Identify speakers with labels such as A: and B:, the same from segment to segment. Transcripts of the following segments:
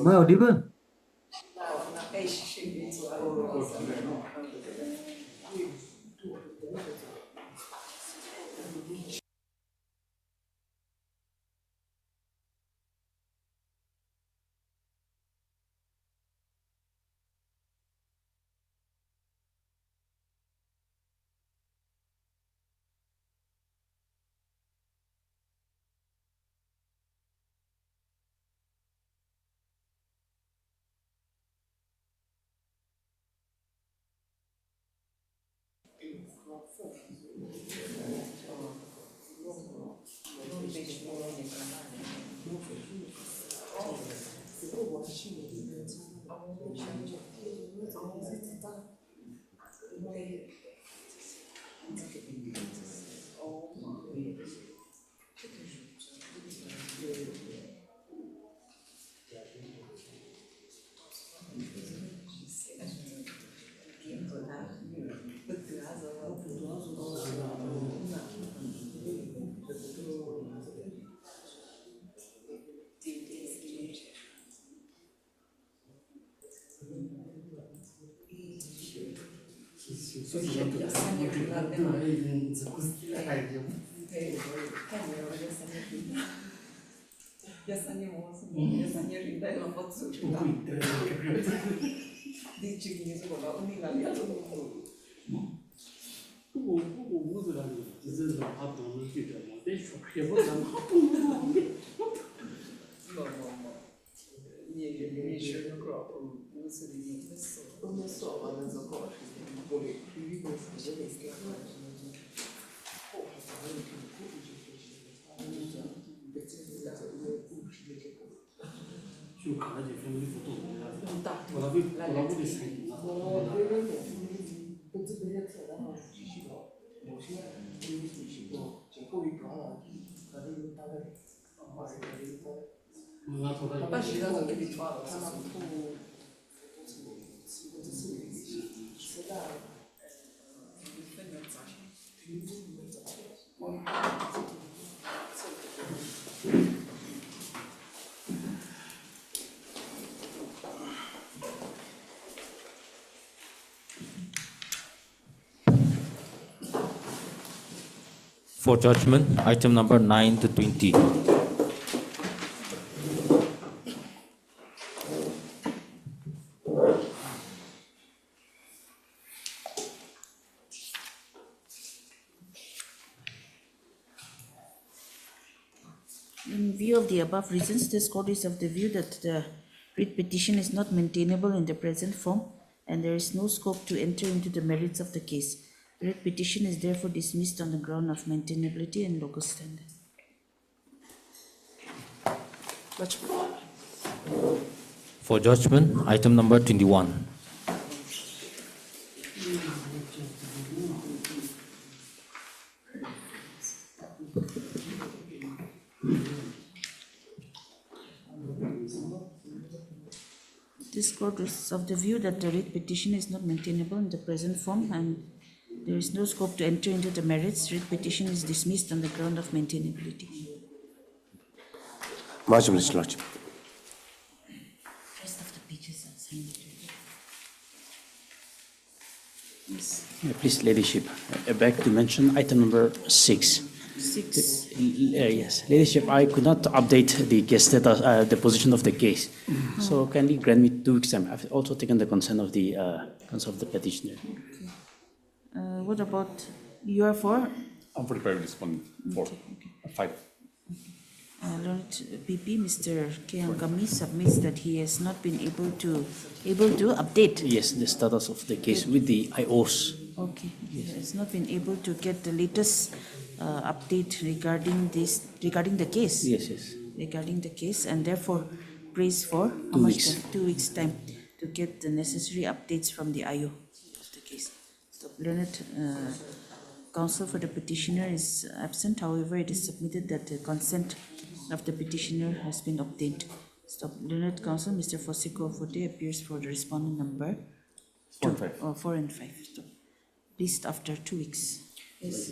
A: Am I audible?
B: For judgment, item number 9 to 20.
C: In view of the above reasons, this court is of the view that the writ petition is not maintainable in the present form and there is no scope to enter into the merits of the case. The writ petition is therefore dismissed on the ground of maintainability and local standard.
B: For judgment, item number 21.
C: This court is of the view that the writ petition is not maintainable in the present form and there is no scope to enter into the merits. Writ petition is dismissed on the ground of maintainability.
D: Marginal Lordship.
C: Rest of the pages are signed. Yes.
E: Please, Ladyship, I beg to mention item number 6.
C: 6.
E: Yes, Ladyship, I could not update the case status, the position of the case. So kindly grant me 2 weeks time. I've also taken the consent of the petitioner.
C: What about you are for?
F: I'm for the private respondent. 4. 5.
C: Lord PP, Mr. K. Angami submits that he has not been able to update.
E: Yes, the status of the case with the IOs.
C: Okay, he has not been able to get the latest update regarding the case.
E: Yes.
C: Regarding the case, and therefore prays for
E: 2 weeks.
C: 2 weeks time to get the necessary updates from the IO of the case. So, learned counsel for the petitioner is absent. However, it is submitted that the consent of the petitioner has been obtained. Stop. Learned counsel, Mr. Fosiko Fote, appears for the respondent number 4 and 5. Stop. Please, after 2 weeks. Yes.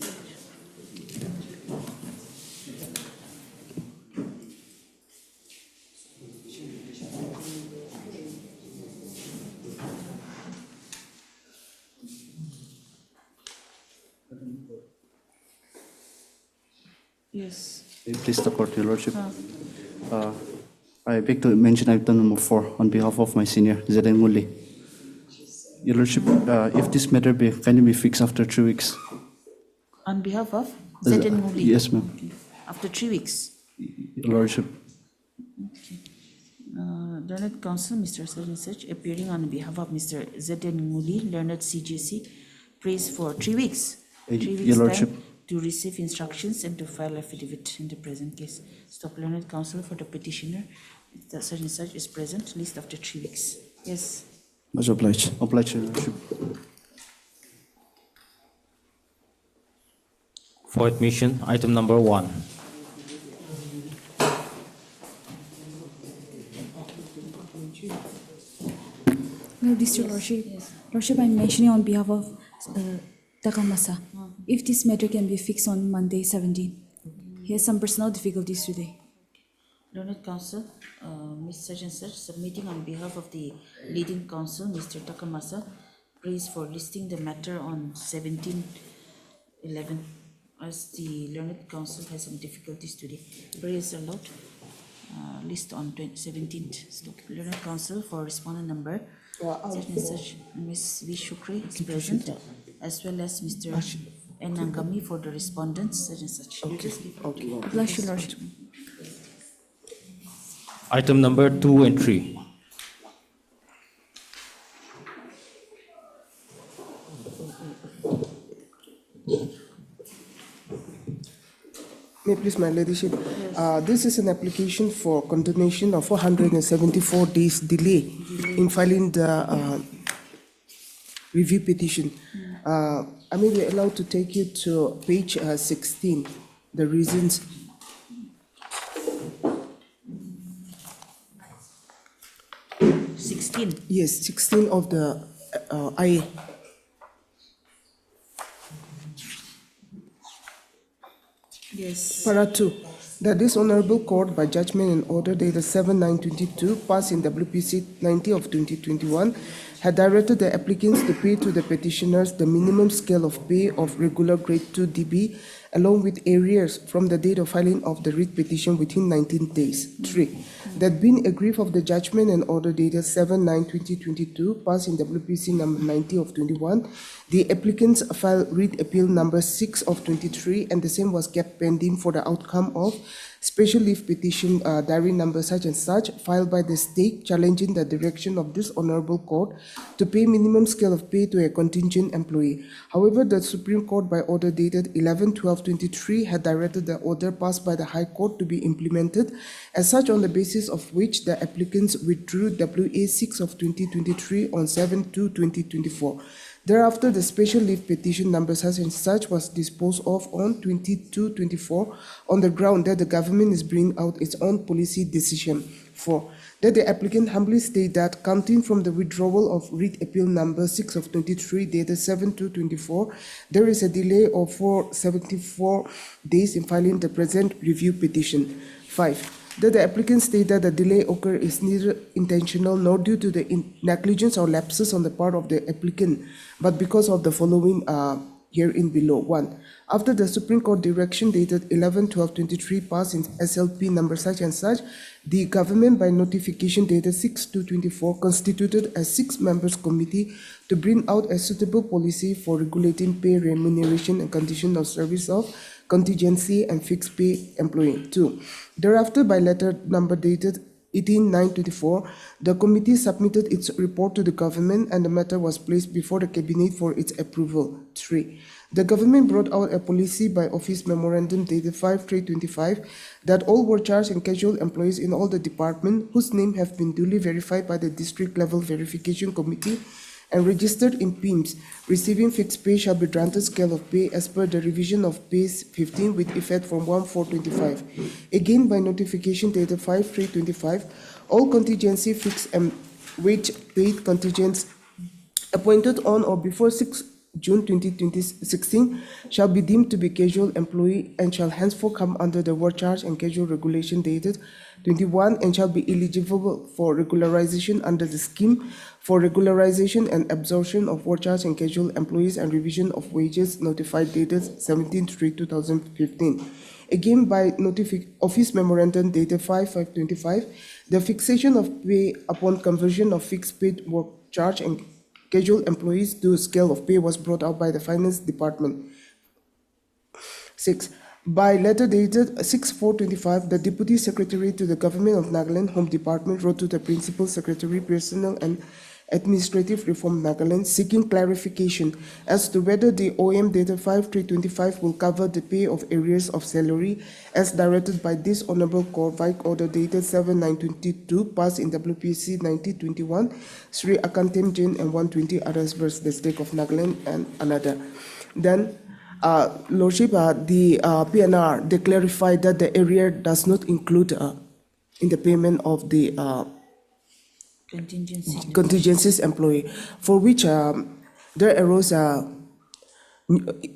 C: Yes.
A: Please, the court, Your Lordship. I beg to mention item number 4 on behalf of my senior, Zeden Muli. Your Lordship, if this matter can be fixed after 3 weeks?
C: On behalf of Zeden Muli?
A: Yes, ma'am.
C: Okay. After 3 weeks?
A: Your Lordship.
C: Learned Counsel, Mr. Sajjan Sach, appearing on behalf of Mr. Zeden Muli, Learned CJC, prays for 3 weeks. 3
A: Your
C: weeks
A: Lordship.
C: time to receive instructions and to file affidavit in the present case. Stop Learned Counsel for the petitioner. The Sajjan Sach is present, list after 3 weeks. Yes.
A: Much obliged. Obliged, Your Lordship.
B: For admission, item number 1.
D: No, this your Lordship. Lordship, I'm mentioning on behalf of Takamasa. If this matter can be fixed on Monday 17. He has some personal difficulties today.
C: Learned Counsel, Ms. Sajjan Sach, submitting on behalf of the leading counsel, Mr. Takamasa, prays for listing the matter on 17/11, as the Learned Counsel has some difficulties today. Praise allowed. List on 17th. Stop. Learned Counsel for respondent number, Sajjan Sach, Ms. V. Shukri is present, as well as Mr. N. Nangami for the respondents, Sajjan Sach.
D: Bless your Lordship.
B: Item number 2 and 3.
G: May it please, my ladyship. This is an application for condonation of 474 days delay in filing the review petition. I may be allowed to take you to page 16, the reasons. Yes, 16 of the IA.
C: Yes.
G: Para 2, that this honorable court by judgment and order dated 7/9/22 passed in WPC 90 of 2021 had directed the applicants to pay to the petitioners the minimum scale of pay of regular grade 2 DB along with arrears from the date of filing of the writ petition within 19 days. 3, that being aggrieved of the judgment and order dated 7/9/2022 passed in WPC number 90 of 21, the applicants filed writ appeal number 6 of 23 and the same was kept pending for the outcome of special leave petition diary number such and such filed by the state challenging the direction of this honorable court to pay minimum scale of pay to a contingent employee. However, the Supreme Court by order dated 11/12/23 had directed the order passed by the High Court to be implemented as such, on the basis of which the applicants withdrew WA 6 of 2023 on 7/2/2024. Thereafter, the special leave petition number such and such was disposed of on 22/24 on the ground that the government is bringing out its own policy decision. 4, that the applicant humbly state that counting from the withdrawal of writ appeal number 6 of 23 dated 7/2/24, there is a delay of 474 days in filing the present review petition. 5, that the applicant state that the delay occurred is neither intentional nor due to the negligence or lapses on the part of the applicant, but because of the following herein below. 1, after the Supreme Court direction dated 11/12/23 passed in SLP number such and such, the government by notification dated 6/2/24 constituted a 6-member committee to bring out a suitable policy for regulating pay, remuneration, and condition of service of contingency and fixed pay employee. 2, thereafter by letter number dated 18/9/24, the committee submitted its report to the government and the matter was placed before the cabinet for its approval. 3, the government brought out a policy by office memorandum dated 5/3/25 that all were charged and casual employees in all the departments whose name have been duly verified by the district level verification committee and registered in PIMS, receiving fixed pay shall be granted scale of pay as per the revision of pay 15 with effect from 1/4/25. Again, by notification dated 5/3/25, all contingency fixed and wage paid contingents appointed on or before 6 June 2016 shall be deemed to be casual employee and shall henceforth come under the work charge and casual regulation dated 21 and shall be eligible for regularization under the scheme for regularization and absorption of work charge and casual employees and revision of wages notified dated 17/3/2015. Again, by office memorandum dated 5/5/25, the fixation of pay upon conversion of fixed paid work charge and casual employees to scale of pay was brought out by the Finance Department. 6. By letter dated 6/4/25, the Deputy Secretary to the Government of Nagaland Home Department wrote to the Principal Secretary, Personnel and Administrative Reform Nagaland, seeking clarification as to whether the OM dated 5/3/25 will cover the pay of arrears of salary as directed by this Honorable Court by order dated 7/9/22, passed in WPC 90/21, Sri Akantim Jain and 120 others versus the State of Nagaland and another. Then, Lordship, the PNR, they clarified that the arrear does not include in the payment of the contingencies employee, for which there arose a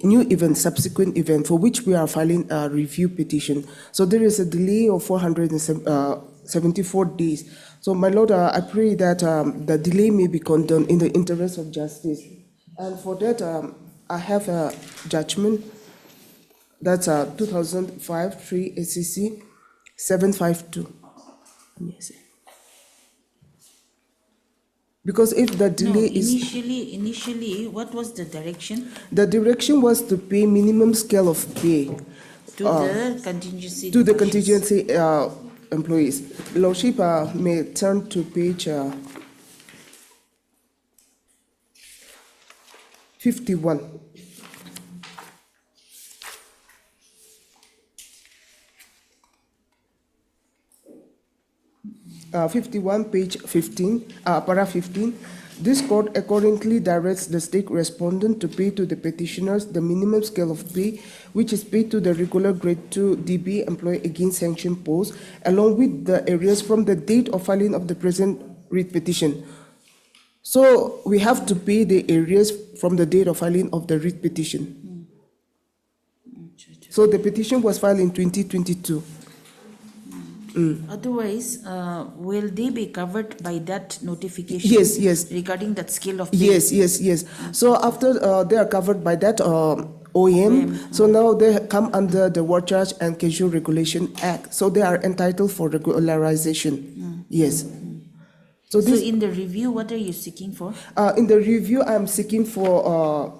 G: new event, subsequent event, for which we are filing a review petition. So there is a delay of 474 days. So, my Lord, I pray that the delay may be condoned in the interest of justice. And for that, I have a judgment that's 2005-3 ACC 752. Yes. Because if the delay
C: Initially, what was the direction?
G: The direction was to pay minimum scale of pay
C: To the contingency.
G: to the
C: deductions.
G: contingency employees. Lordship may turn to page 51. Page 15, para 15. This court accordingly directs the state respondent to pay to the petitioners the minimum scale of pay which is paid to the regular grade 2 DB employee against sanction post, along with the arrears from the date of filing of the present writ petition. So we have to pay the arrears from the date of filing of the writ petition. So the petition was filed in 2022.
C: Otherwise, will they be covered by that notification?
G: Yes, yes.
C: Regarding that scale of pay?
G: Yes. So after they are covered by that OEM, so now they come under the Work Charge and Casual Regulation Act. So they are entitled for regularization. Yes. So
C: So in the review, what are you seeking for?
G: in the review, I am seeking for,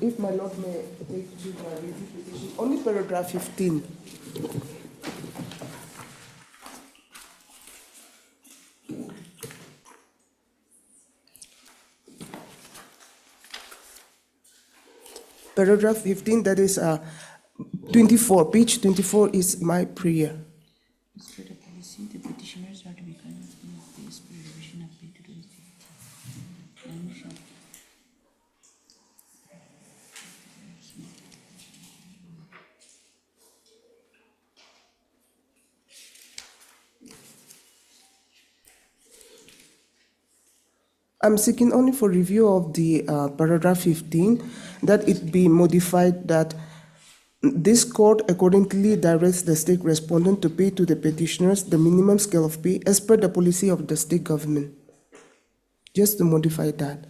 G: if my Lord may take to the review petition, only paragraph 15. Paragraph 15, that is 24, page 24 is my prayer.
C: As per the policy, the petitioners are to be granted as per revision of pay to 2015.
G: I'm seeking only for review of the paragraph 15, that it be modified that this court accordingly directs the state respondent to pay to the petitioners the minimum scale of pay as per the policy of the state government. Just to modify that.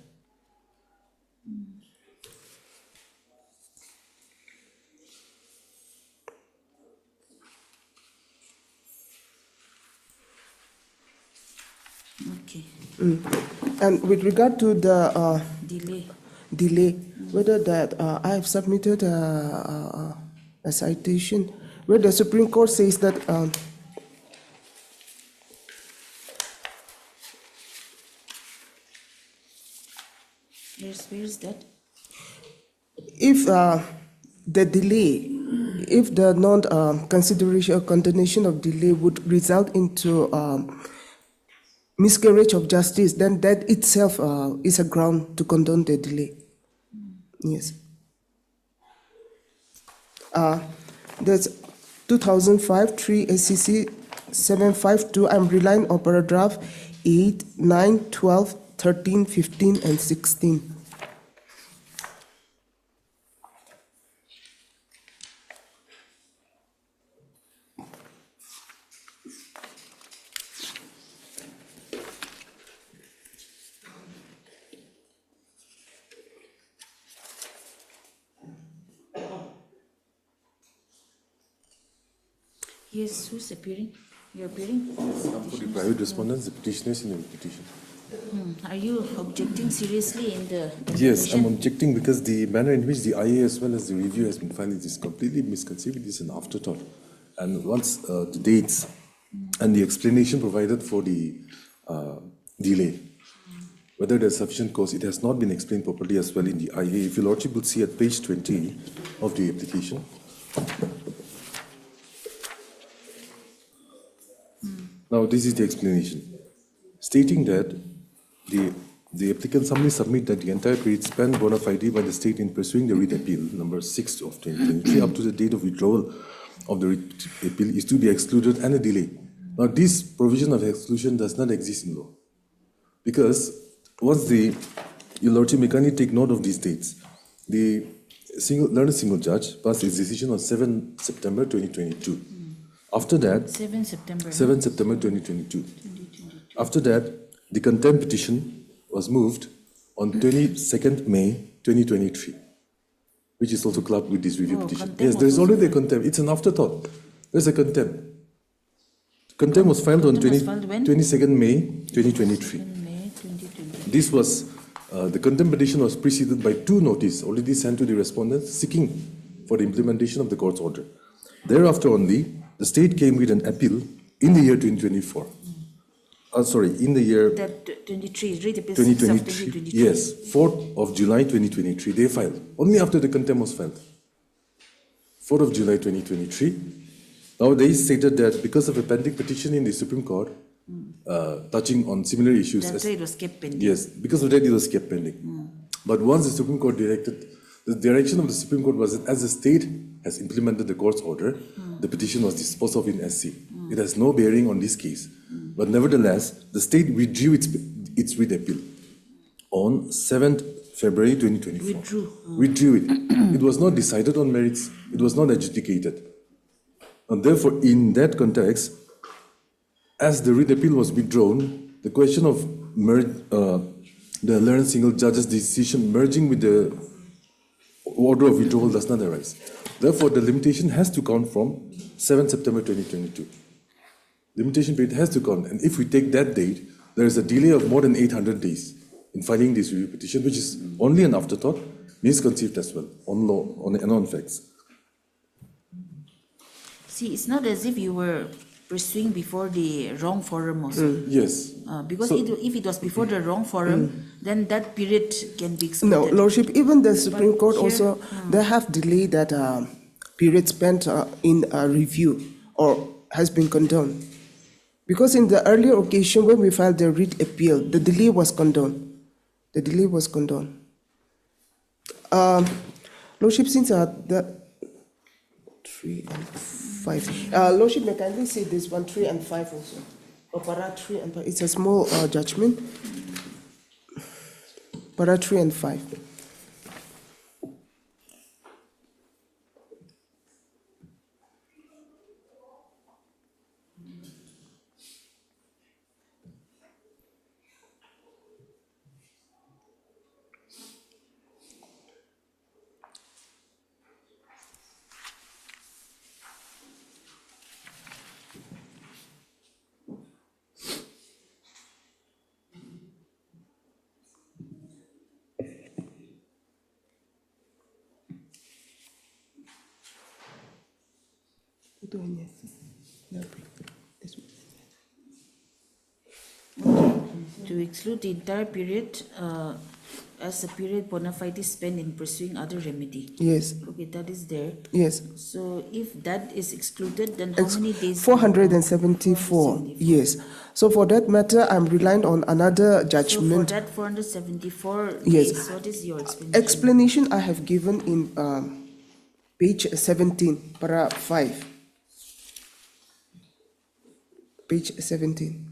C: Okay.
G: And with regard to the
C: Delay.
G: whether that I have submitted a citation where the Supreme Court says that
C: Where is that?
G: if the delay, if the non-consideration or condonation of delay would result into miscarriage of justice, then that itself is a ground to condone the delay. Yes. That's 2005 3 SCC 752. I'm relying on paragraph 8, 9, 12, 13, 15, and 16.
C: Yes, who's appearing? You're appearing?
H: For the private respondents, the petitioners in the petition.
C: Are you objecting seriously in the
H: Yes, I'm
C: petition?
H: objecting because the manner in which the IA as well as the review has been filed is completely misconceived. It is an afterthought. And once the dates and the explanation provided for the delay, whether there's sufficient cause, it has not been explained properly as well in the IA. If your lordship will see at page 20 of the application. Now, this is the explanation, stating that the applicant humbly submit that the entire period spent bona fide by the state in pursuing the writ appeal, number 6 of 2023, up to the date of withdrawal of the writ appeal is to be excluded and a delay. Now, this provision of exclusion does not exist in law. Because once your lordship may kindly take note of these dates, the learned single judge passed his decision on 7 September 2022. After that,
C: 7 September.
H: 7 September 2022. After that, the contempt petition was moved on 22nd May 2023, which is also clubbed with this review petition.
C: Contempt
H: Yes, there is
C: was
H: already a contempt. It's an afterthought. There's a contempt. Contempt was filed on
C: Contempt was filed when?
H: 22nd May 2023.
C: May 2020.
H: This was, the contempt petition was preceded by 2 notices already sent to the respondents seeking for the implementation of the court's order. Thereafter only, the state came with an appeal in the year 2024. In the year
C: That 23, read the 6 of
H: 2023.
C: 2023.
H: Yes, 4th of July 2023, they filed. Only after the contempt was filed. 4th of July 2023. Now they stated that because of a pending petition in the Supreme Court, touching on similar issues.
C: That's why it was kept pending.
H: Yes, because of that it was kept pending. But once the Supreme Court the direction of the Supreme Court was that as the state has implemented the court's order, the petition was disposed of in SC. It has no bearing on this case. But nevertheless, the state withdrew its writ appeal on 7th February 2024. Withdrew it. It was not decided on merits. It was not adjudicated. And therefore, in that context, as the writ appeal was withdrawn, the question of the learned single judge's decision merging with the order of withdrawal does not arise. Therefore, the limitation has to count from 7 September 2022. Limitation period has to count. And if we take that date, there is a delay of more than 800 days in filing this review petition, which is only an afterthought, misconceived as well, on law and on facts.
C: See, it's not as if you were pursuing before the wrong forum also.
H: Yes.
C: Because
H: So-
C: if it was before the wrong forum, then that period can be excluded.
G: No, Lordship, even the Supreme
C: But
G: Court
C: here-
G: also, they have delayed that period spent in review or has been condoned. Because in the earlier occasion when we filed the writ appeal, the delay was condoned. The delay was condoned. Lordship, since the 3 and 5, Lordship, may kindly say this one, 3 and 5 also. Or para 3 and 5, it's a small judgment. Para 3 and 5. Itu hanya. This one.
C: To exclude the entire period as a period bona fide spent in pursuing other remedy.
G: Yes,
C: Okay, that is there.
G: yes.
C: So if that is excluded, then how many days?
G: 474, yes. So for that matter, I'm relying on another
C: So for
G: judgment.
C: that 474
G: Yes.
C: days, what is your explanation?
G: Explanation I have given in page 17, para 5. Page 17.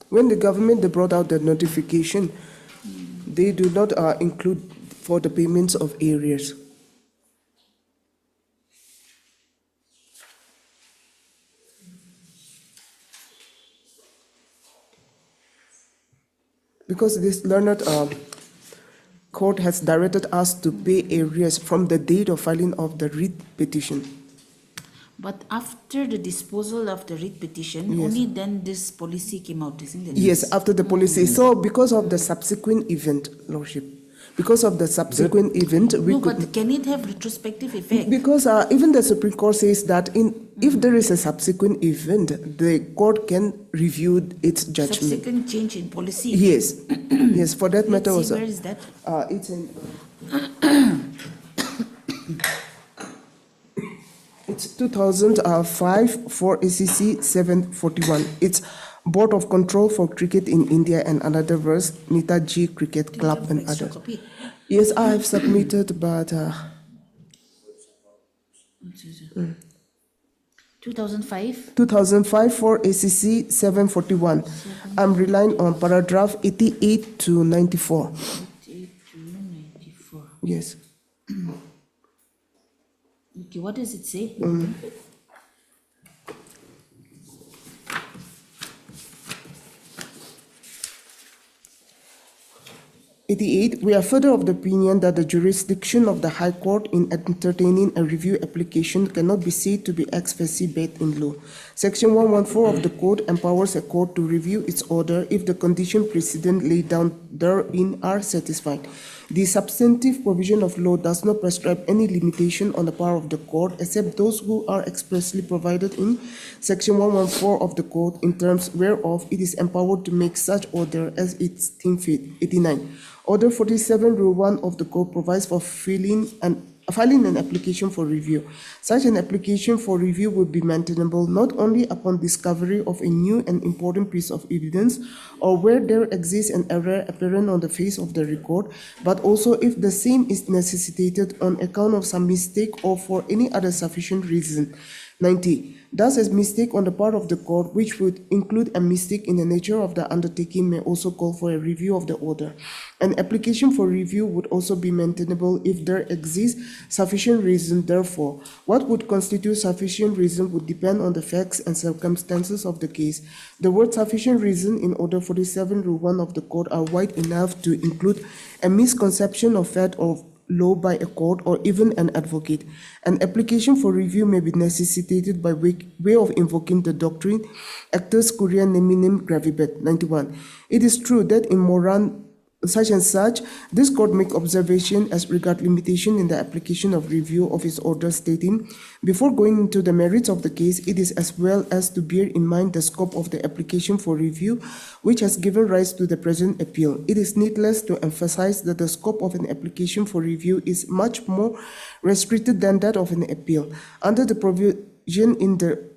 G: When the government they brought out the notification, they do not include for the payments of arrears. Because this learned court has directed us to pay arrears from the date of filing of the writ petition.
C: But after the disposal of the writ petition,
G: Yes.
C: only then this policy came out, isn't it?
G: Yes, after the policy. So because of the subsequent event, Lordship, because of the subsequent event, we
C: No,
G: could...
C: but can it have retrospective effect?
G: Because even the Supreme Court says that if there is a subsequent event, the court can review its judgment.
C: Subsequent change in policy?
G: Yes, yes, for that matter
C: Let's see,
G: also.
C: where is that?
G: It's in... It's 2005 for ACC 741. It's Board of Control for Cricket in India and another verse, Netaji Cricket Club and
C: Extra
G: others.
C: copy.
G: Yes, I have submitted, but
C: 2005?
G: 2005 for ACC 741. I'm relying on paragraph 88 to 94.
C: 88 to 94.
G: Yes.
C: Okay, what does it say?
G: 88, we are further of the opinion that the jurisdiction of the High Court in entertaining a review application cannot be said to be ex facie bathed in law. Section 114 of the Code empowers a court to review its order if the condition precedent laid down therein are satisfied. The substantive provision of law does not prescribe any limitation on the power of the court except those who are expressly provided in Section 114 of the Code, in terms whereof it is empowered to make such order as it thinks fit. 89. Order 47, Rule 1 of the Code provides for filing an application for review. Such an application for review will be maintainable not only upon discovery of a new and important piece of evidence or where there exists an error apparent on the face of the record, but also if the same is necessitated on account of some mistake or for any other sufficient reason. 90. Thus, a mistake on the part of the court, which would include a mistake in the nature of the undertaking, may also call for a review of the order. An application for review would also be maintainable if there exists sufficient reason. Therefore, what would constitute sufficient reason would depend on the facts and circumstances of the case. The word sufficient reason in Order 47, Rule 1 of the Code are wide enough to include a misconception of fact or law by a court or even an advocate. An application for review may be necessitated by way of invoking the doctrine actus curia neminem gravibet. 91. It is true that in Moran such and such, this court make observation as regard limitation in the application of review of its order, stating, before going into the merits of the case, it is as well as to bear in mind the scope of the application for review, which has given rise to the present appeal. It is needless to emphasize that the scope of an application for review is much more restricted than that of an appeal. Under the provision in the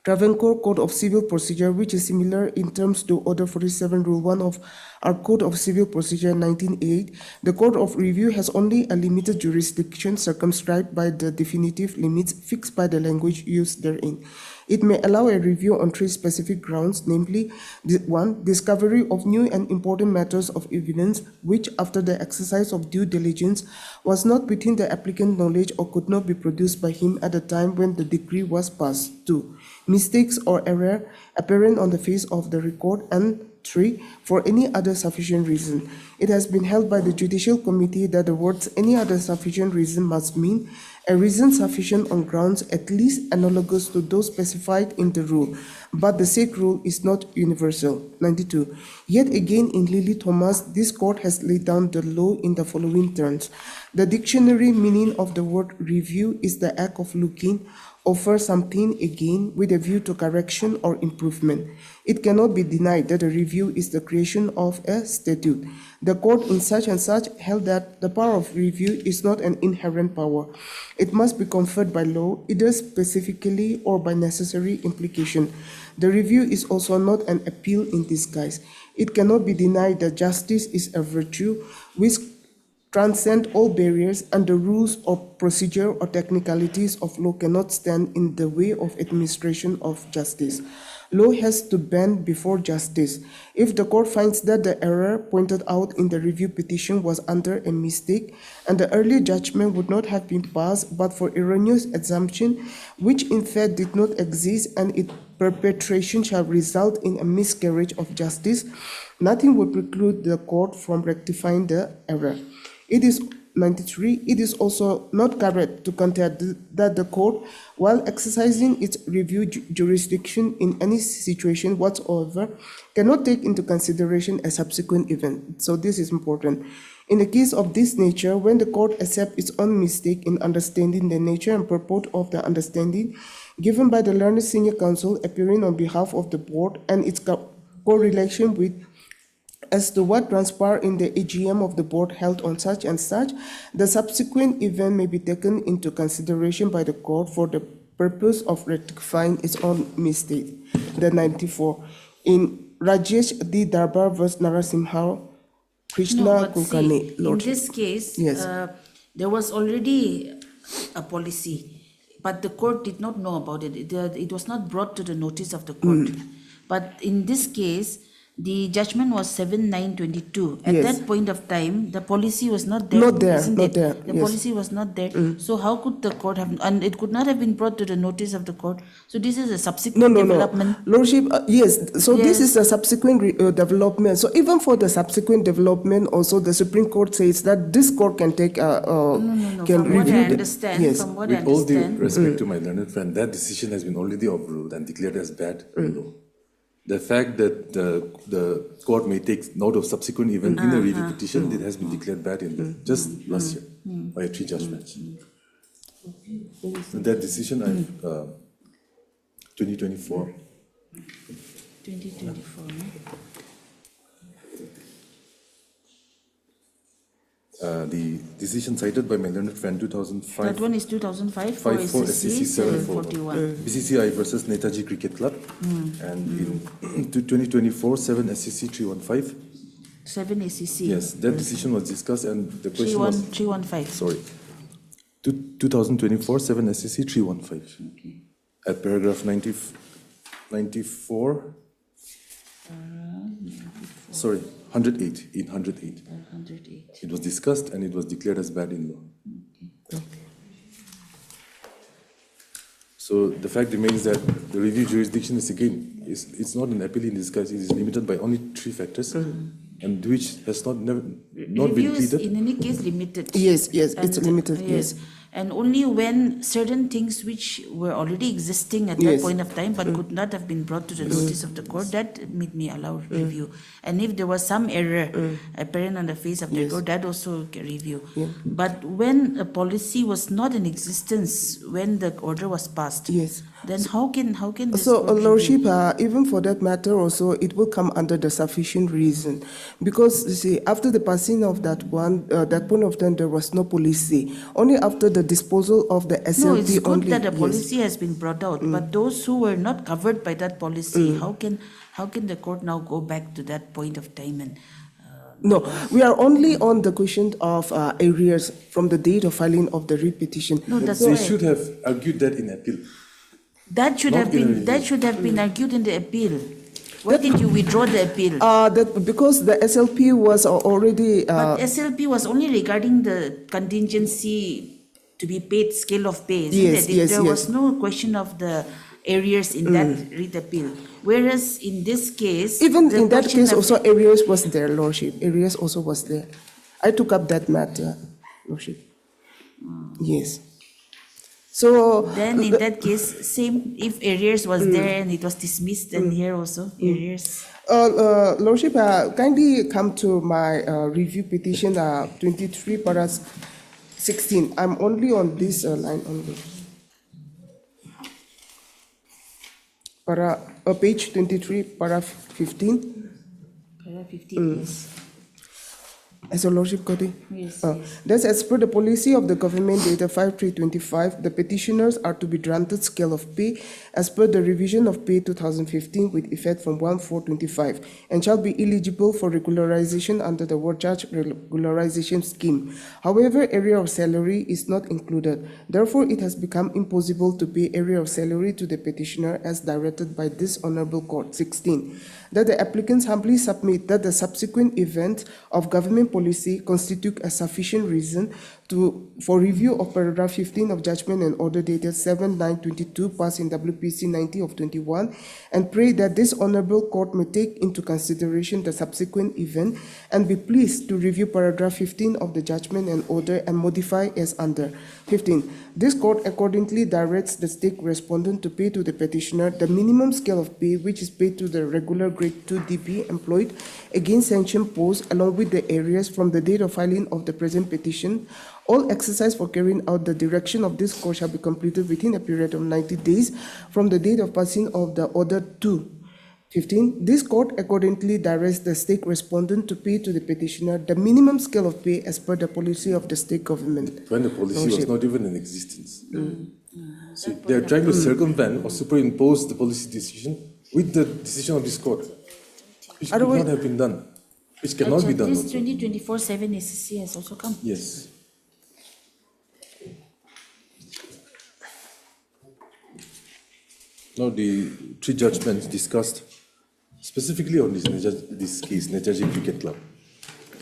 G: Travancore Code of Civil Procedure, which is similar in terms to Order 47, Rule 1 of our Code of Civil Procedure 1908, the Court of Review has only a limited jurisdiction circumscribed by the definitive limits fixed by the language used therein. It may allow a review on three specific grounds, namely, 1. Discovery of new and important matters of evidence which, after the exercise of due diligence, was not within the applicant's knowledge or could not be produced by him at the time when the decree was passed. 2. Mistakes or error apparent on the face of the record. And 3. For any other sufficient reason. It has been held by the Judicial Committee that the words any other sufficient reason must mean a reason sufficient on grounds at least analogous to those specified in the rule, but the said rule is not universal. 92. Yet again in Lily Thomas, this court has laid down the law in the following terms. The dictionary meaning of the word review is the act of looking over something again with a view to correction or improvement. It cannot be denied that a review is the creation of a statute. The court in such and such held that the power of review is not an inherent power. It must be conferred by law, either specifically or by necessary implication. The review is also not an appeal in disguise. It cannot be denied that justice is a virtue which transcend all barriers, and the rules of procedure or technicalities of law cannot stand in the way of administration of justice. law has to bend before justice. If the court finds that the error pointed out in the review petition was under a mistake and the earlier judgment would not have been passed but for erroneous assumption which in fact did not exist and its perpetration shall result in a miscarriage of justice, nothing would preclude the court from rectifying the error. It is 93. It is also not correct to contend that the court, while exercising its review jurisdiction in any situation whatsoever, cannot take into consideration a subsequent event. So this is important. In a case of this nature, when the court accepts its own mistake in understanding the nature and purport of the understanding given by the learned senior counsel appearing on behalf of the board and its correlation with as to what transpired in the AGM of the board held on such and such, the subsequent event may be taken into consideration by the court for the purpose of rectifying its own mistake. The 94. In Rajesh D. Darbar vs. Narasimha, Krishna
C: but
G: Kulkarni,
C: see, in
G: Lord.
C: this case,
G: Yes.
C: there was already a policy, but the court did not know about it. It was not brought to the notice of the court. But in this case, the judgment was 7/9/22. At
G: Yes.
C: that point of time, the policy was not there.
G: Not there,
C: isn't
G: not
C: it?
G: there,
C: The
G: yes.
C: policy was not there. So how could the court have? And it could not have been brought to the notice of the court. So this is a subsequent development.
G: Lordship, yes. So this
C: Yes.
G: is a subsequent development. So even for the subsequent development, also the Supreme Court says that this court can take can
C: From what
G: review
C: I
G: the-
C: understand,
G: Yes.
C: from what I
H: With all due
C: understand,
H: respect to my learned friend, that decision has been already overruled and declared as bad law. The fact that the court may take note of subsequent event in a review petition, it has been declared bad in law just last year by 3 judgments. That decision, 2024.
C: 2024.
H: The decision cited by my learned friend 2005.
C: That one is 2005 for
H: 5 for
C: SCC
H: SCC 741.
C: 741.
H: BCCI versus Netaji Cricket Club. And in 2024, 7 SCC 315.
C: 7 ACC.
H: Yes, that decision was discussed and the question was,
C: 315.
H: sorry, 2024, 7 SCC 315. At paragraph 94, sorry, 108, in 108.
C: 108.
H: It was discussed and it was declared as bad in law. So the fact remains that the review jurisdiction is again, it's not an appeal in disguise, it is limited by only 3 factors, and which has not been
C: Review is
H: pleaded.
C: in any case limited.
G: Yes, it's
C: And,
G: limited, yes.
C: And only when certain things which were already existing at that
G: Yes.
C: point of time but could not have been brought to the notice of the court, that may allow review. And if there was some error apparent on the face of the court, that also can review. But when a policy was not in existence when the order was passed,
G: Yes.
C: then how can this
G: So,
C: court review?
G: Lordship, even for that matter also, it will come under the sufficient reason. Because, you see, after the passing of that one, that point of time, there was no policy. Only after the disposal of the SLP
C: No, it's good
G: only.
C: that a
G: yes.
C: policy has been brought out, but those who were not covered by that policy, how can the court now go back to that point of time and
G: No, we are only on the question of arrears from the date of filing of the repetition.
C: no, that's
H: They
C: why
H: should have argued that in appeal.
C: that should
H: not
C: have
H: in a
C: been
H: review.
C: that should have been argued in the appeal. Why did you withdraw the appeal?
G: That because the SLP was already.
C: But SLP was only regarding the contingency to be paid scale of pay. Isn't
G: Yes,
C: it?
G: yes,
C: There
G: yes.
C: was no question of the arrears in that writ appeal. Whereas in this case,
G: Even
C: the
G: in that
C: question
G: case,
C: of-
G: also arrears was there, Lordship. Arrears also was there. I took up that matter, Lordship. Yes. So.
C: Then in that case, same, if arrears was there and it was dismissed, then here also arrears.
G: Lordship, kindly come to my review petition 23 para 16. I'm only on this line only. Para page 23 para 15.
C: Para 15 yes.
G: As your Lordship got it?
C: Yes,
G: Thus, as per the policy of the government dated 5/3/25, the petitioners are to be granted scale of pay as per the revision of pay 2015 with effect from 1/4/25 and shall be eligible for regularization under the work charge regularization scheme. However, area of salary is not included. Therefore, it has become impossible to pay area of salary to the petitioner as directed by this Honorable Court. 16. That the applicants humbly submit that the subsequent events of government policy constitute a sufficient reason for review of paragraph 15 of judgment and order dated 7/9/22 passed in WPC 90 of 21 and pray that this Honorable Court may take into consideration the subsequent event and be pleased to review paragraph 15 of the judgment and order and modify as under. 15. This court accordingly directs the stake respondent to pay to the petitioner the minimum scale of pay which is paid to the regular grade 2 DP employed against sanctioned posts along with the areas from the date of filing of the present petition. All exercise for carrying out the direction of this court shall be completed within a period of 90 days from the date of passing of the order 2. 15. This court accordingly directs the stake respondent to pay to the petitioner the minimum scale of pay as per the policy of the state government.
H: When the policy was not even in existence. So they are trying to circumvent or superimpose the policy decision with the decision of this court, which could not have been done, which cannot be done.
C: This
H: Also.
C: 2024-7 SSC has also come.
H: Yes. Now the three judgments discussed specifically on this case, Netaji Cricket Club.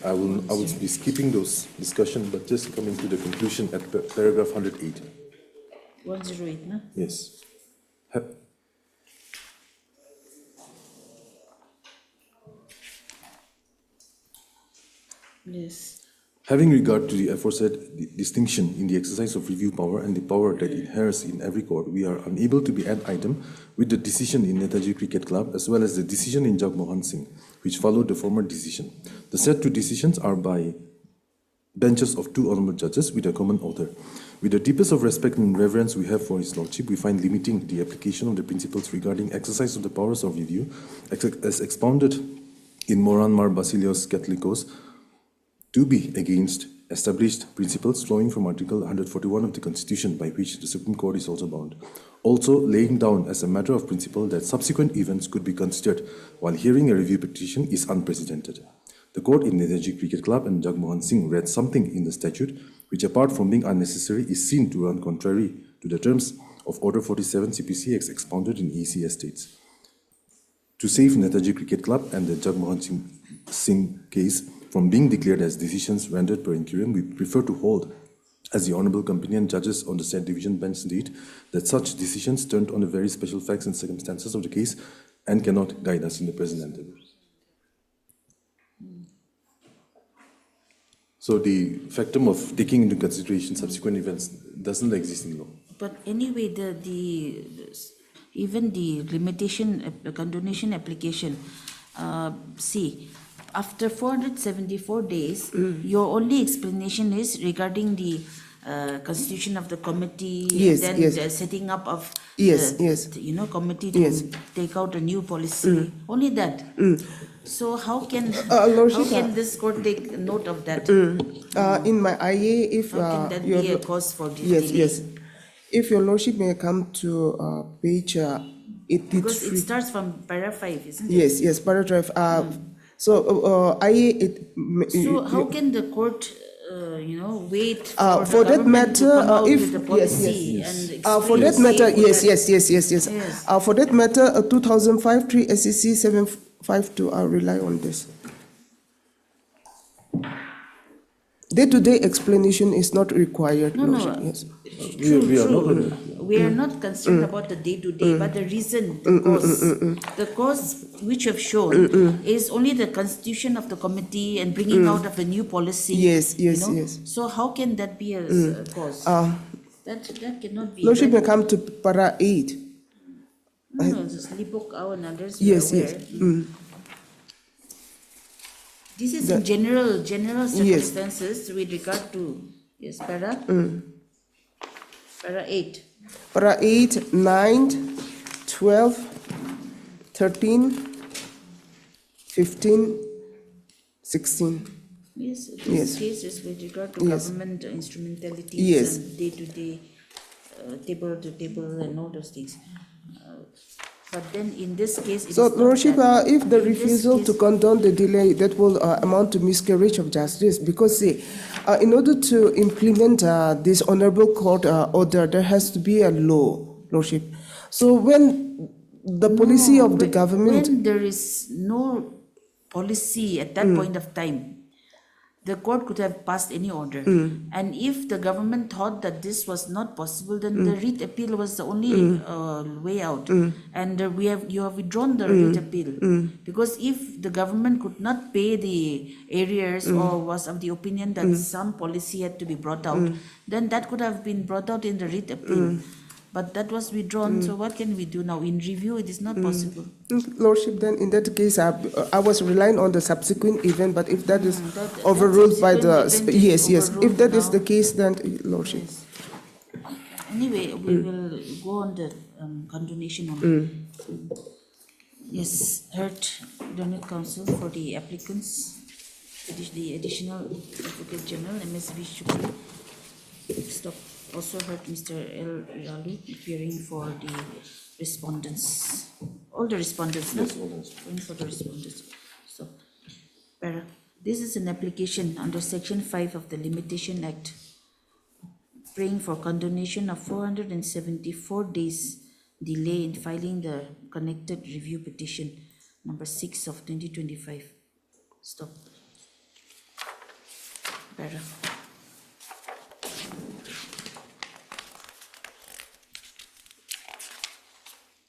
H: I will be skipping those discussion, but just coming to the conclusion at paragraph 108.
C: 108, no?
H: Yes.
C: Yes.
H: Having regard to the aforesaid distinction in the exercise of review power and the power that inheres in every court, we are unable to be ad item with the decision in Netaji Cricket Club as well as the decision in Jagmohan Singh, which followed the former decision. The said two decisions are by benches of two honorable judges with a common author. With the deepest of respect and reverence we have for His Lordship, we find limiting the application of the principles regarding exercise of the powers of review as expounded in Moranmar Basilios Catholicos to be against established principles flowing from Article 141 of the Constitution, by which the Supreme Court is also bound. Also laying down as a matter of principle that subsequent events could be considered while hearing a review petition is unprecedented. The court in Netaji Cricket Club and Jagmohan Singh read something in the statute which, apart from being unnecessary, is seen to run contrary to the terms of Order 47 CPC as expounded in EC Estates. To save Netaji Cricket Club and the Jagmohan Singh case from being declared as decisions rendered per incuriam, we prefer to hold, as the Honourable Companion Judges on the said division bench state, that such decisions turned on the very special facts and circumstances of the case and cannot guide us in the present endeavours. So the factum of taking into consideration subsequent events doesn't exist in law.
C: But anyway, even the limitation, condonation application, see, after 474 days, your only explanation is regarding the constitution of the committee,
G: Yes,
C: and then
G: yes.
C: the setting up of
G: Yes,
C: the,
G: yes.
C: committee to
G: Yes.
C: take out a new policy. Only that. So how can
G: Lordship,
C: this court take note of that?
G: In my IA, if
C: How can that
G: your
C: be a cause for delay?
G: yes, yes, if your Lordship may come to page
C: Because
G: 83.
C: it starts from para 5, isn't it?
G: Yes, yes, paragraph. So IA
C: So how can the court, wait
G: for
C: the
G: that
C: government to
G: matter,
C: come out
G: if
C: with the
G: yes,
C: policy
G: yes,
C: and
G: for that
C: explain,
G: matter,
C: say
G: yes,
C: that-
G: yes.
C: Yes.
G: For that matter, 2005 3 SEC 752. I rely on this. Day-to-day explanation is not required.
C: No,
G: Lordship,
C: no.
G: Yes.
H: We are not
C: True. We are not concerned about the day-to-day, but the reason, the cause. The cause which you have shown is only the constitution of the committee and bringing out of a new policy.
G: Yes,
C: you
G: yes,
C: know.
G: yes.
C: So how can that be a cause? That cannot be.
G: Lordship may
C: that-
G: come to para 8.
C: No, just Lipok Au and others. we are
G: Yes, yes.
C: aware. This is in general circumstances with regard to, yes, para 8.
G: Para 8, 9, 12, 13, 15, 16.
C: Yes, this
G: Yes.
C: case is with regard to
G: Yes.
C: government instrumentalities
G: Yes.
C: and day-to-day, table-to-table and all those things. But then in this case, it
G: So,
C: is not
G: Lordship,
C: that.
G: if the
C: In this
G: refusal to
C: case-
G: condone the delay, that will amount to miscarriage of justice, because see, in order to implement this honorable court order, there has to be a law, Lordship. So when the policy
C: No,
G: of the government,
C: when there is no policy at that point of time, the court could have passed any order. And if the government thought that this was not possible, then the writ appeal was the only way out. And you have withdrawn the writ appeal. Because if the government could not pay the arrears or was of the opinion that some policy had to be brought out, then that could have been brought out in the writ appeal. But that was withdrawn, so what can we do now? In review, it is not possible.
G: Lordship, then in that case, I was relying on the subsequent event, but if that is
C: that
G: overruled by the,
C: subsequent event is
G: yes, if that is
C: overruled
G: the
C: now.
G: case, then, Lordship.
C: Yes. Anyway, we will go on the condonation on. Yes, heard Learned Counsel for the applicants, the additional Advocate General, MSV Shukri. Stop. Also heard Mr. L. Ralu appearing for the respondents. All the respondents, no? Going for the respondents. So, para. This is an application under Section 5 of the Limitation Act, praying for condonation of 474 days delay in filing the connected review petition number 6 of 2025. Stop. Para.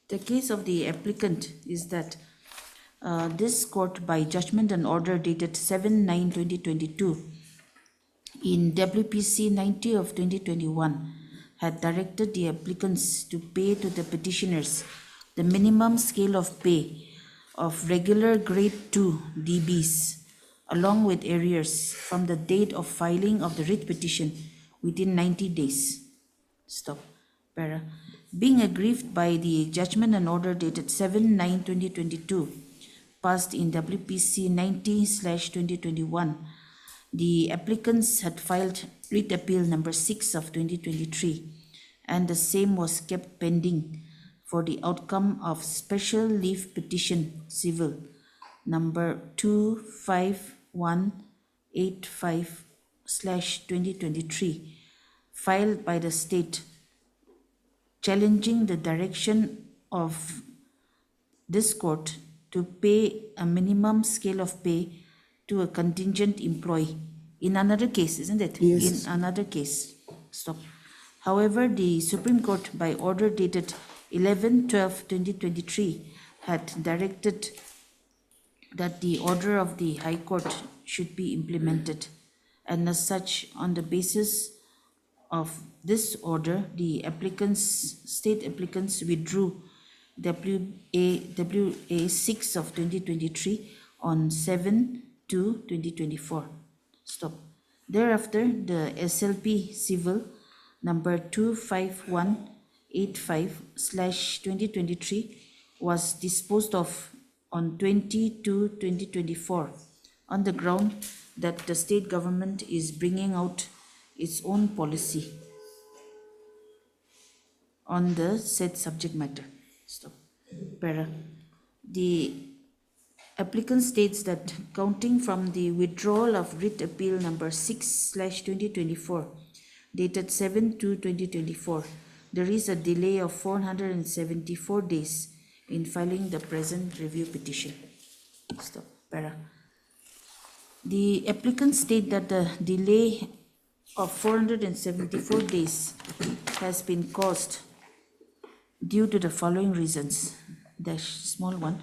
C: The case of the applicant is that this court, by judgment and order dated 7/9/2022, in WPC 90 of 2021, had directed the applicants to pay to the petitioners the minimum scale of pay of regular grade 2 DBs, along with arrears, from the date of filing of the writ petition within 90 days. Stop. Para. Being aggrieved by the judgment and order dated 7/9/2022, passed in WPC 90/2021, the applicants had filed writ appeal number 6 of 2023, and the same was kept pending for the outcome of special leave petition civil number 25185/2023, filed by the state, challenging the direction of this court to pay a minimum scale of pay to a contingent employee. In another case, isn't it?
G: Yes.
C: In another case. Stop. However, the Supreme Court, by order dated 11/12/2023, had directed that the order of the High Court should be implemented, and as such, on the basis of this order, the state applicants withdrew WA 6 of 2023 on 7/2/2024. Stop. Thereafter, the SLP civil number 25185/2023 was disposed of on 20/2/2024 on the ground that the state government is bringing out its own policy on the said subject matter. Stop. Para. The applicant states that counting from the withdrawal of writ appeal number 6/2024 dated 7/2/2024, there is a delay of 474 days in filing the present review petition. Stop. Para. The applicants state that the delay of 474 days has been caused due to the following reasons. Dash small one.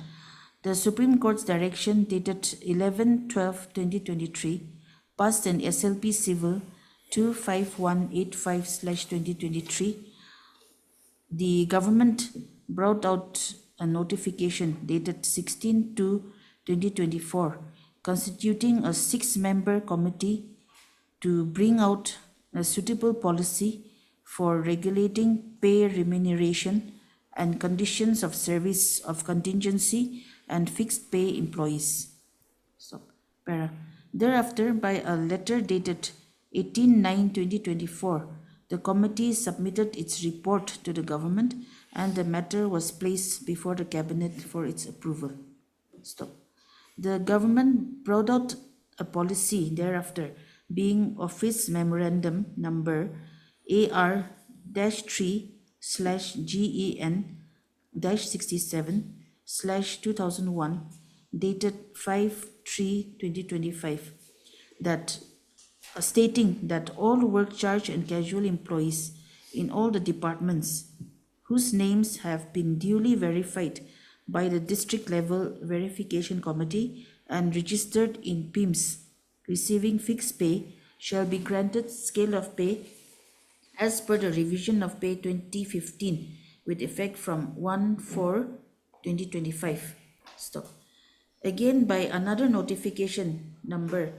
C: The Supreme Court's direction dated 11/12/2023 passed an SLP civil 25185/2023. The government brought out a notification dated 16/2/2024 constituting a 6-member committee to bring out a suitable policy for regulating pay, remuneration, and conditions of service of contingency and fixed pay employees. So, para. Thereafter, by a letter dated 18/9/2024, the committee submitted its report to the government and the matter was placed before the cabinet for its approval. Stop. The government brought out a policy thereafter, being Office Memorandum number AR-3/GEN-67/2001 dated 5/3/2025 that stating that all work charge and casual employees in all the departments whose names have been duly verified by the district level verification committee and registered in PIMS receiving fixed pay shall be granted scale of pay as per the revision of pay 2015 with effect from 1/4/2025. Stop. Again, by another notification number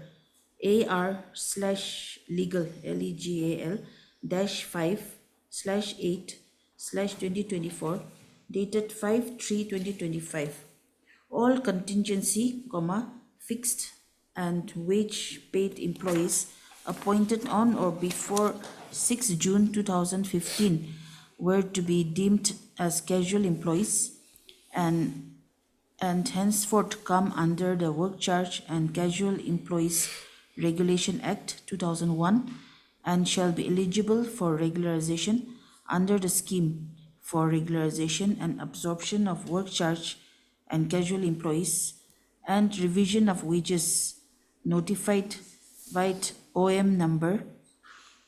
C: AR/legal LEGAL -5/8/2024 dated 5/3/2025. All contingency, fixed and wage paid employees appointed on or before 6 June 2015 were to be deemed as casual employees and henceforth come under the Work Charge and Casual Employees Regulation Act 2001 and shall be eligible for regularization under the scheme for regularization and absorption of work charge and casual employees and revision of wages notified by OM number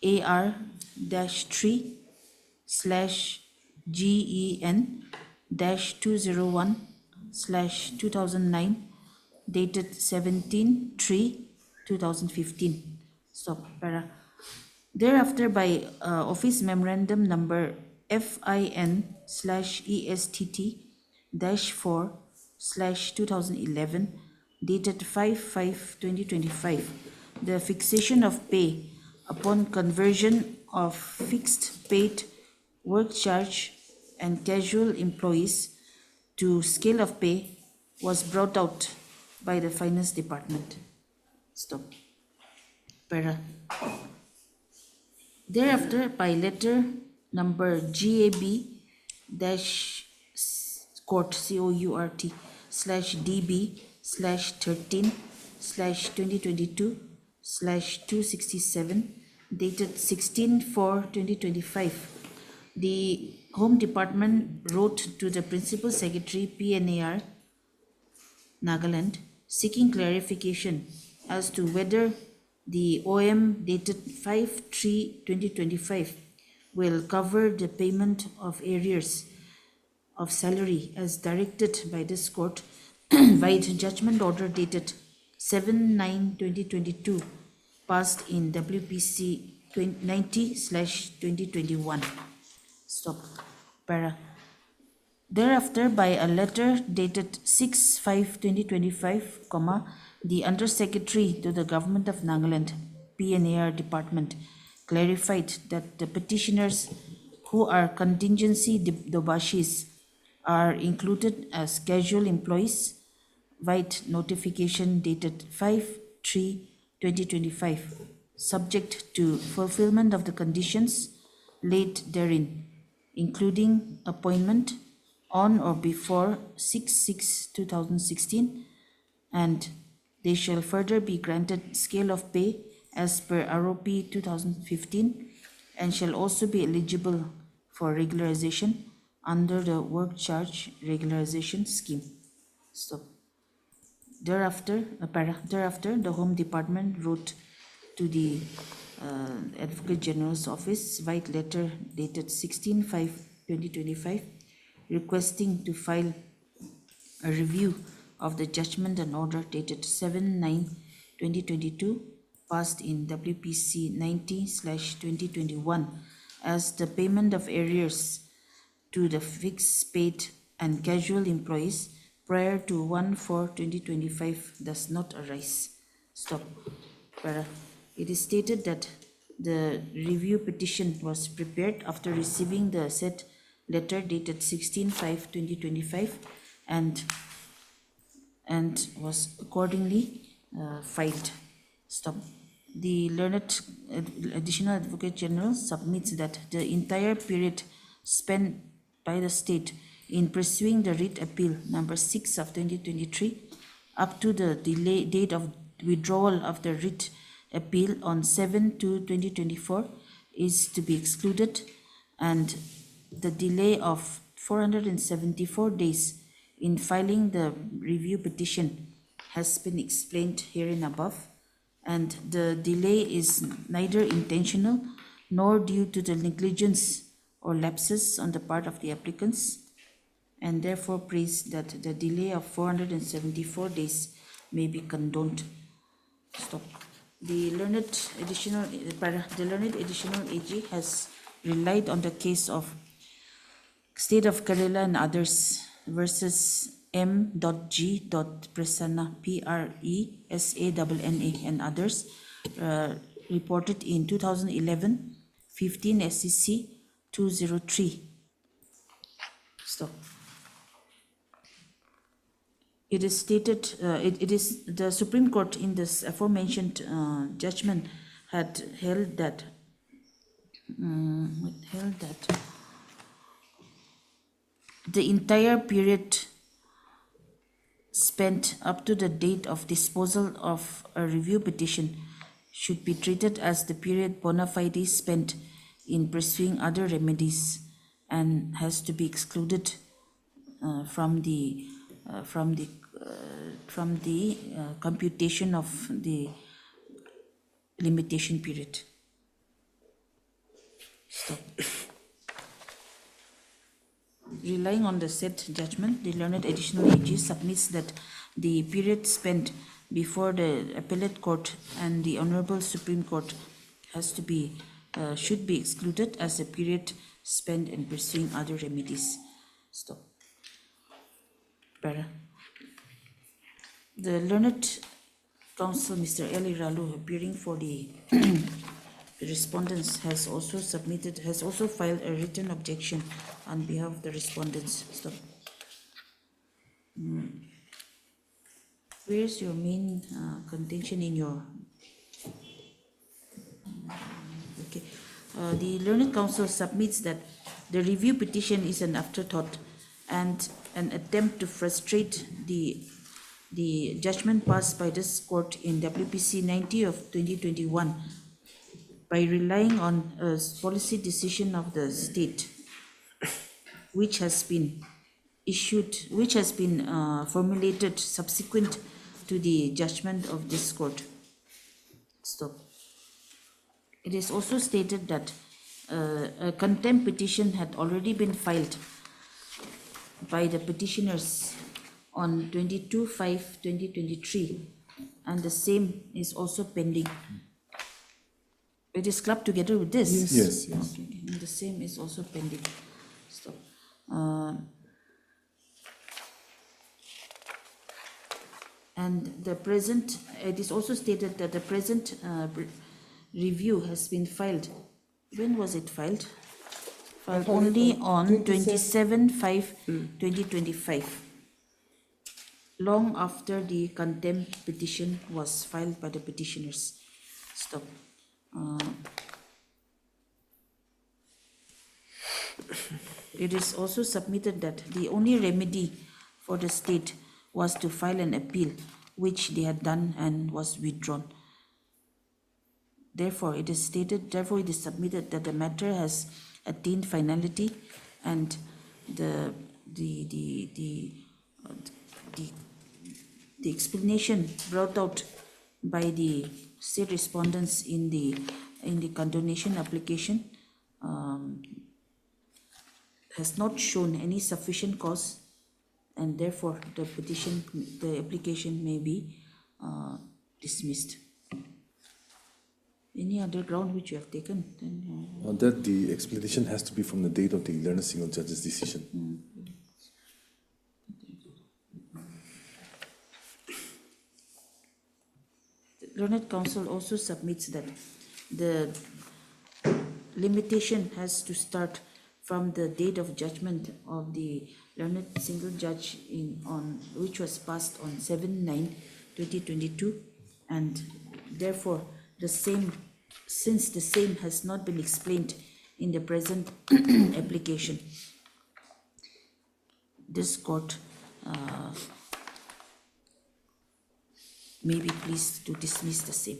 C: AR-3/GEN-201/2009 dated 17/3/2015. Stop. Para. Thereafter, by Office Memorandum number FIN/ESTT-4/2011 dated 5/5/2025, the fixation of pay upon conversion of fixed paid work charge and casual employees to scale of pay was brought out by the Finance Department. Stop. Para. Thereafter, by letter number GAB-court COURT/DB/13/2022/267 dated 16/4/2025, the Home Department wrote to the Principal Secretary PNAR Nagaland seeking clarification as to whether the OM dated 5/3/2025 will cover the payment of arrears of salary as directed by this court by the judgment order dated 7/9/2022 passed in WPC 90/2021. Stop. Para. Thereafter, by a letter dated 6/5/2025, the Undersecretary to the Government of Nagaland, PNAR Department, clarified that the petitioners who are contingency dobashis are included as casual employees, via notification dated 5/3/2025, subject to fulfillment of the conditions laid therein, including appointment on or before 6/6/2016, and they shall further be granted scale of pay as per ROP 2015 and shall also be eligible for regularization under the Work Charge Regularization Scheme. Stop. Thereafter, the Home Department wrote to the Advocate General's Office via letter dated 16/5/2025 requesting to file a review of the judgment and order dated 7/9/2022 passed in WPC 90/2021 as the payment of arrears to the fixed paid and casual employees prior to 1/4/2025 does not arise. Stop. Para. It is stated that the review petition was prepared after receiving the said letter dated 16/5/2025 and was accordingly filed. Stop. The learned additional advocate general submits that the entire period spent by the state in pursuing the writ appeal number 6 of 2023 up to the date of withdrawal of the writ appeal on 7/2/2024 is to be excluded, and the delay of 474 days in filing the review petition has been explained herein above, and the delay is neither intentional nor due to the negligence or lapses on the part of the applicants, and therefore prays that the delay of 474 days may be condoned. Stop. The learned additional AG has relied on the case of State of Kerala and others versus M.G. Prasanna, PRESANNA and others, reported in 2011, 15 SCC 203. Stop. It is stated, it is the Supreme Court in this aforementioned judgment had held that the entire period spent up to the date of disposal of a review petition should be treated as the period bona fide spent in pursuing other remedies and has to be excluded from the computation of the limitation period. Stop. Relying on the said judgment, the learned additional AG submits that the period spent before the appellate court and the Honorable Supreme Court should be excluded as a period spent in pursuing other remedies. Stop. Para. The learned counsel, Mr. Eli Ralu, appearing for the respondents, has also filed a written objection on behalf of the respondents. Stop. Where is your main contention in your? Okay. The learned counsel submits that the review petition is an afterthought and an attempt to frustrate the judgment passed by this court in WPC 90 of 2021 by relying on a policy decision of the state which has been formulated subsequent to the judgment of this court. Stop. It is also stated that a contempt petition had already been filed by the petitioners on 22/5/2023, and the same is also pending. It is clubbed together with this?
H: Yes.
C: Okay, and the same is also pending. Stop. And the present, it is also stated that the present review has been filed. When was it filed? Filed only on 27/5/2025, long after the contempt petition was filed by the petitioners. Stop. It is also submitted that the only remedy for the state was to file an appeal, which they had done and was withdrawn. Therefore, it is submitted that the matter has attained finality, and the explanation brought out by the state respondents in the condonation application has not shown any sufficient cause, and therefore the application may be dismissed. Any other ground which you have taken? Then,
H: On that, the explanation has to be from the date of the learned single judge's decision.
C: The learned counsel also submits that the limitation has to start from the date of judgment of the learned single judge which was passed on 7/9/2022, and Therefore, since the same has not been explained in the present application, this court may be pleased to dismiss the same.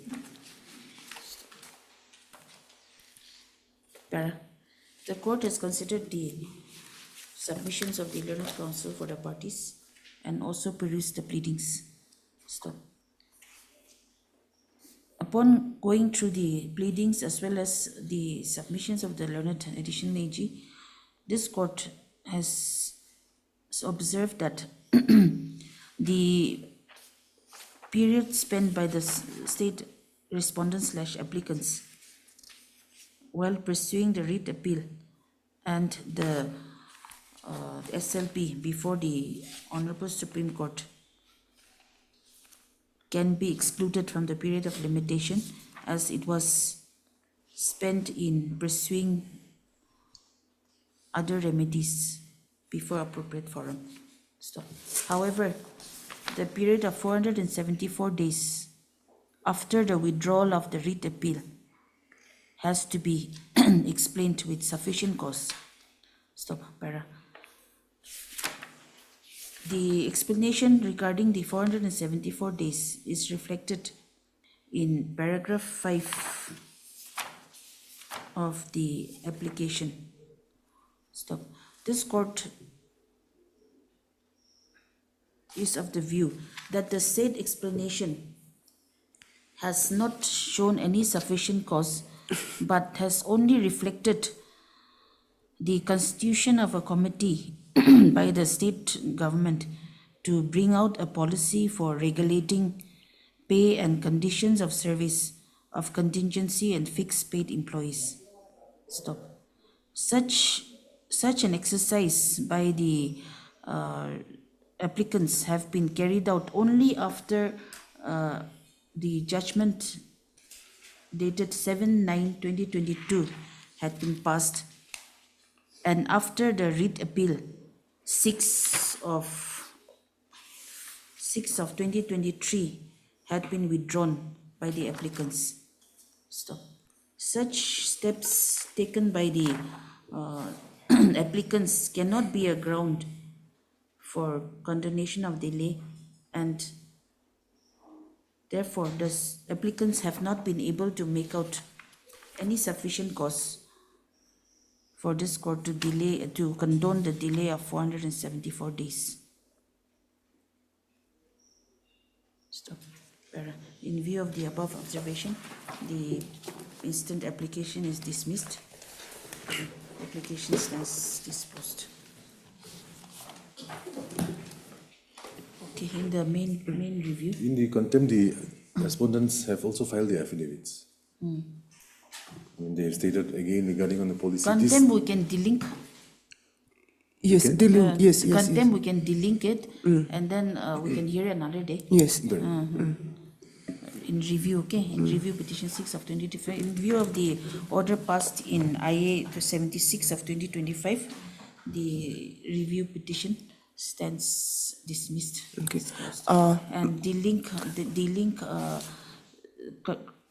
C: Para. The court has considered the submissions of the learned counsel for the parties and also perused the pleadings. Stop. Upon going through the pleadings as well as the submissions of the learned additional AG, this court has observed that the period spent by the state respondents / applicants while pursuing the writ appeal and the SLP before the Honorable Supreme Court can be excluded from the period of limitation as it was spent in pursuing other remedies before appropriate forum. Stop. However, the period of 474 days after the withdrawal of the writ appeal has to be explained with sufficient cause. Stop. Para. The explanation regarding the 474 days is reflected in paragraph 5 of the application. Stop. This court is of the view that the said explanation has not shown any sufficient cause but has only reflected the constitution of a committee by the state government to bring out a policy for regulating pay and conditions of service of contingency and fixed paid employees. Stop. Such an exercise by the applicants have been carried out only after the judgment dated 7/9/2022 had been passed and after the writ appeal 6 of 2023 had been withdrawn by the applicants. Stop. Such steps taken by the applicants cannot be a ground for condonation of delay, and therefore the applicants have not been able to make out any sufficient cause for this court to condone the delay of 474 days. Stop. In view of the above observation, the instant application is dismissed. Application stands disposed. Okay, in the main review.
H: In the contempt, the respondents have also filed their affidavits. They have stated again regarding on the policy.
C: Contempt we can delink.
G: Yes, delink. Yes.
C: Contempt we can delink it, and then we can hear another day.
G: Yes.
C: In review, okay, in review petition 6 of 2025, in view of the order passed in IA 76 of 2025, the review petition stands dismissed.
G: Okay.
C: And delink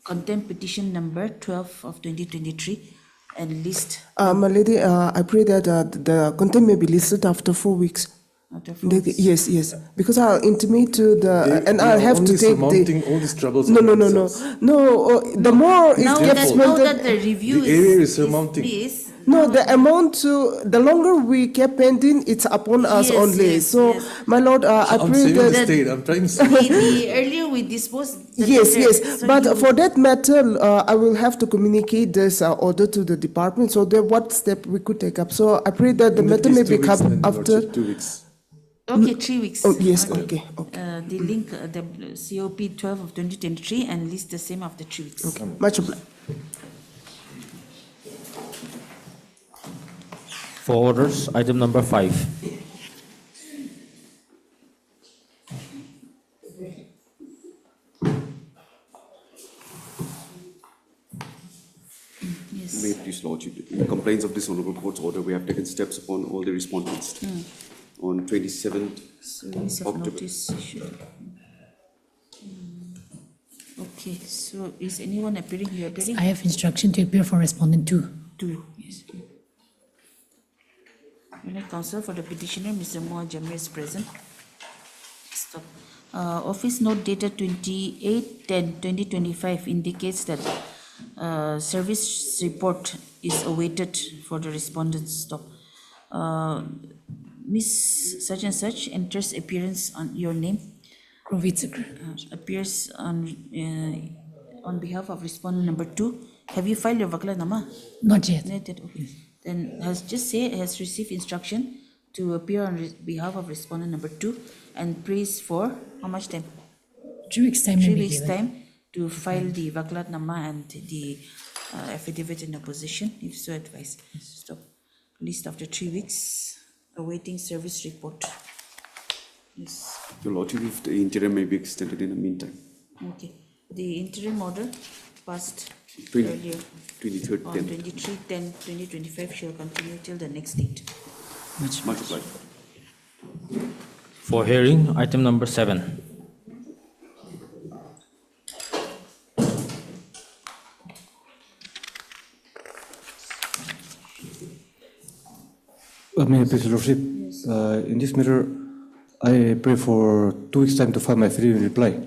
C: contempt petition number 12 of 2023 and list
G: My lady, I pray that the content may be listed after 4 weeks.
C: after 4 weeks.
G: Yes, because I'll intimate to the, and
H: They
G: I'll
H: are
G: have to
H: only
G: take
H: surmounting all these troubles.
G: No.
H: on themselves.
G: The more it
C: Now
G: gets
C: that
G: pending,
C: the review
H: The area is surmounting.
C: please.
G: no, the amount to, the longer we kept pending, it's upon us
C: Yes,
G: only.
C: yes,
G: So,
C: yes.
G: my lord, I
H: I'm
G: pray
H: saving the
G: that.
H: state. I'm trying to say.
C: The earlier we dispose the
G: Yes,
C: better. So
G: but
C: you-
G: for that matter, I will have to communicate this order to the department, so there what step we could take up. So I pray that the
H: In that
G: matter may
H: case, 2 weeks
G: become
H: then, Your
G: after.
H: Lordship, 2 weeks.
C: Okay, 3 weeks.
G: Oh, yes, okay.
C: The link, the COP 12 of 2023 and list the same after 3 weeks.
G: Much obliged.
B: For orders, item number 5.
C: Yes.
I: May it please Lordship, in compliance of this honorable court's order, we have taken steps upon all the respondents. On 27th
C: Service of
I: October.
C: notice issued. Okay. Okay, so is anyone appearing? You appearing?
J: I have instruction to appear for respondent 2.
C: Two. Yes. Learned counsel for the petitioner, Mr. Moa Jamir is present. Stop. Office note dated 28/10/2025 indicates that service report is awaited for the respondents. Stop. Miss such and such enters appearance on your name,
J: Rovitsaker.
C: appears on behalf of respondent number 2. Have you filed your Vakla Nama?
J: Not yet.
C: Not yet, okay. Then has received instruction to appear on behalf of respondent number 2 and prays for how much time?
J: 3 weeks time.
C: 3
J: may be
C: weeks
J: given.
C: time to file the Vaklat Nama and the affidavit in opposition, if so advised. Stop. List after 3 weeks, awaiting service report. Yes,
I: Your Lordship, if the interim may be extended in the meantime.
C: okay. The interim order passed
I: 20
C: earlier
I: 23rd,
C: on
I: 10th.
C: 23/10/2025 shall continue till the next date.
I: Much obliged.
B: For hearing, item number 7.
A: May I please, Lordship? In this matter, I pray for 2 weeks' time to file my free reply.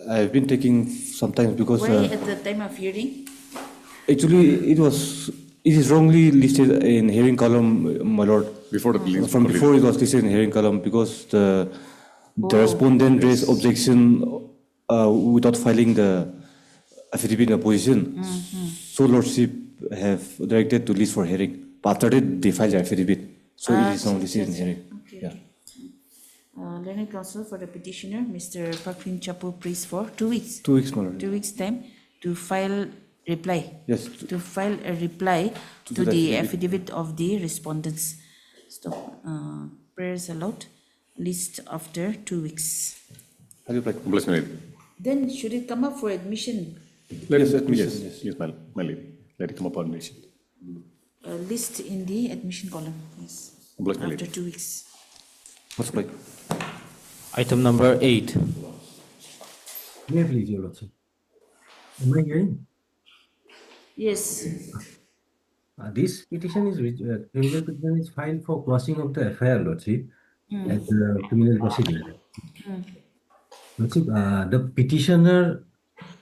A: I've been taking some time because
C: Why at the time of hearing?
A: actually it is wrongly listed in hearing column, my lord.
F: Before the police.
A: From before it was listed in hearing column because the respondent raised objection without filing the affidavit in opposition. So Lordship have directed to list for hearing. But after that, they filed the affidavit. So it is now listed in hearing.
C: Okay,
A: Yeah.
C: okay. Learned counsel for the petitioner, Mr. Parvin Chapu, prays for 2 weeks.
A: 2 weeks, my lord.
C: 2 weeks time to file reply.
A: Yes.
C: To file a reply to the affidavit of the respondents. Stop. Prayers allowed. List after 2 weeks.
A: Have you applied?
F: Bless my lady.
C: Then should it come up for admission?
F: Yes,
A: admission,
F: yes, yes, my lady. Let it come upon admission.
C: List in the admission column. Yes.
F: Bless my
C: After
F: lady.
C: 2 weeks.
A: What's applied?
B: Item number 8.
K: May I please, Your Lordship? Am I hearing?
C: Yes.
K: This petition is criminal petition is filed for crossing of the FIR, Lordship, at the criminal procedure. Lordship, the petitioner.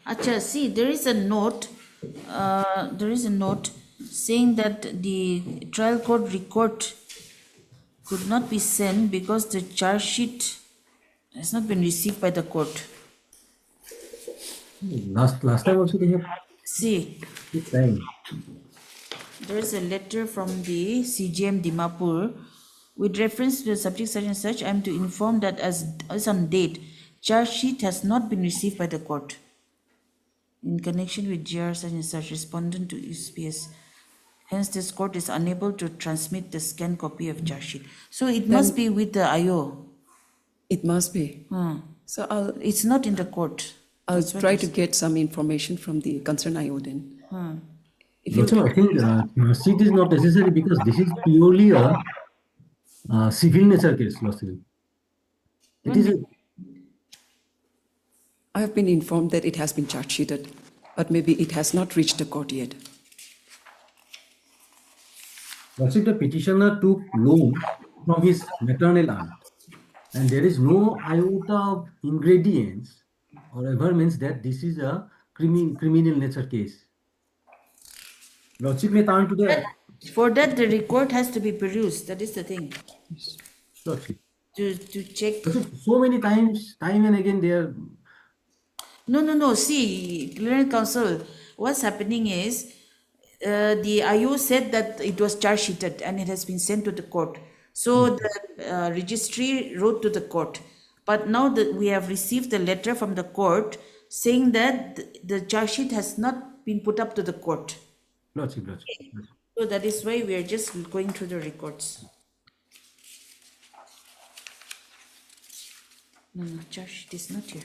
C: Acha, see, there is a note saying that the trial court record could not be sent because the charge sheet has not been received by the court.
K: Last time also they have
C: See,
K: this time.
C: there is a letter from the CGM Dimapur with reference to the subject such and such. I am to inform that as on date, charge sheet has not been received by the court. In connection with GR such and such, respondent to USPS. Hence, this court is unable to transmit the scanned copy of charge sheet. So it must be with the IO.
L: It must be. So
C: It's not in the court.
L: I'll
C: That's what
L: try
C: it's-
L: to get some information from the concerned IO then. If you
K: Lordship, I think seat is not necessary because this is purely a civil nature case, Lordship. It is a,
L: I have been informed that it has been charge sheeted, but maybe it has not reached the court yet.
K: Lordship, the petitioner took loan from his maternal aunt, and there is no iota of ingredients or evidence that this is a criminal nature case. Lordship may turn to the
C: For that, the record has to be produced. That is the thing.
K: Lordship.
C: To check.
K: So many times, time and again, they are.
C: No. See, Learned Counsel, what's happening is the IO said that it was charge sheeted and it has been sent to the court. So the registry wrote to the court. But now that we have received the letter from the court saying that the charge sheet has not been put up to the court.
K: Lordship.
C: So that is why we are just going through the records. No, charge sheet is not here.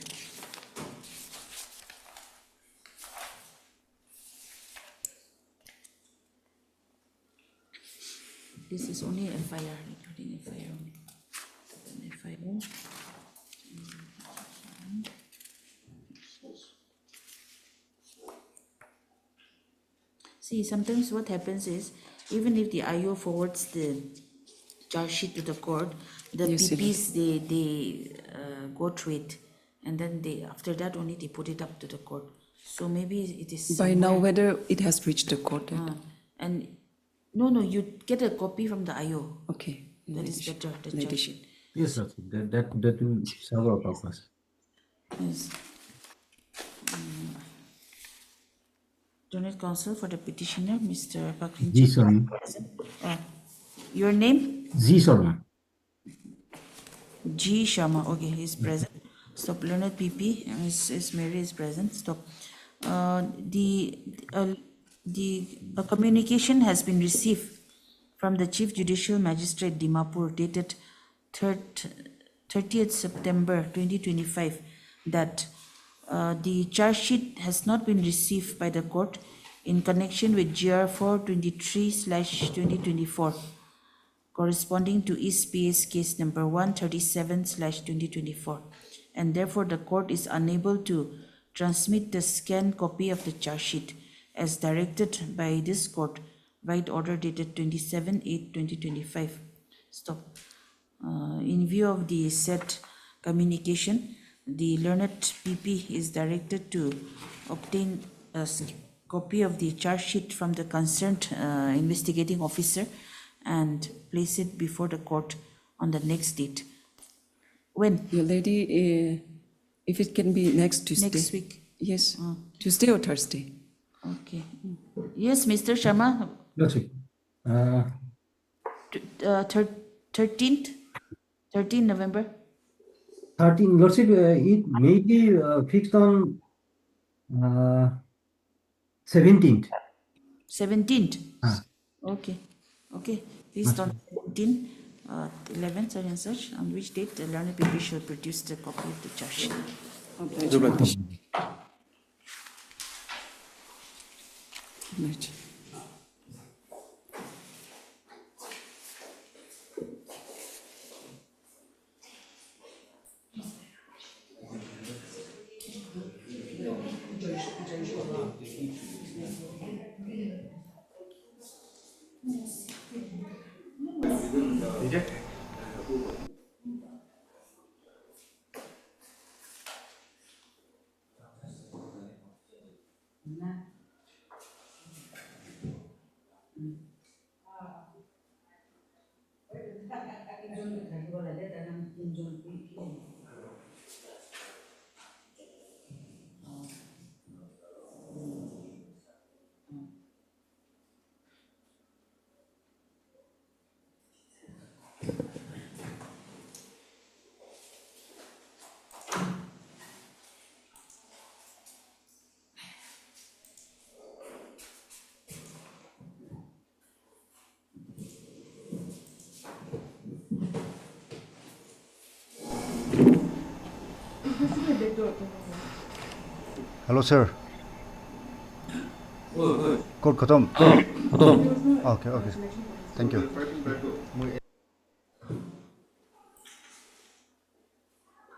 C: This is only FIR, including FIR only. FIR. See, sometimes what happens is, even if the IO forwards the charge sheet to the court, the
L: Yes, it
C: PPs, they go through it. And then after that only they put it up to the court. So maybe it is
L: By now,
C: somewhere.
L: whether it has reached the court.
C: And no, you get a copy from the IO.
L: Okay.
C: That is better, the charge
L: Ladyship.
C: sheet.
K: Yes, sir. That will serve our purpose.
C: Yes. Joint counsel for the petitioner, Mr. Pakrin.
K: G. Sharma.
C: Your name?
K: G. Sharma.
C: G. Sharma. Okay, he is present. Stop. Learned PP. Ms. Mary is present. Stop. A communication has been received from the Chief Judicial Magistrate Dimapur dated 30th September 2025 that the charge sheet has not been received by the court in connection with GR 423/2024 corresponding to East PS case number 137/2024, and therefore the court is unable to transmit the scanned copy of the charge sheet as directed by this court, right order dated 27/8/2025. Stop. In view of the said communication, the learned PP is directed to obtain a copy of the charge sheet from the concerned investigating officer and place it before the court on the next date. When?
L: Your lady, if it can be next Tuesday.
C: Next week.
L: Yes, Tuesday or Thursday.
C: Okay. Yes, Mr. Sharma,
K: Lordship.
C: 13th November.
K: 13, Lordship, it may be fixed on 17th.
C: 17th.
K: Ah.
C: Okay. Based on 17, 11, such and such, on which date the learned PP shall produce the copy of the charge sheet.
L: Right.
M: Hello, sir. Court khatam. Okay. Thank you.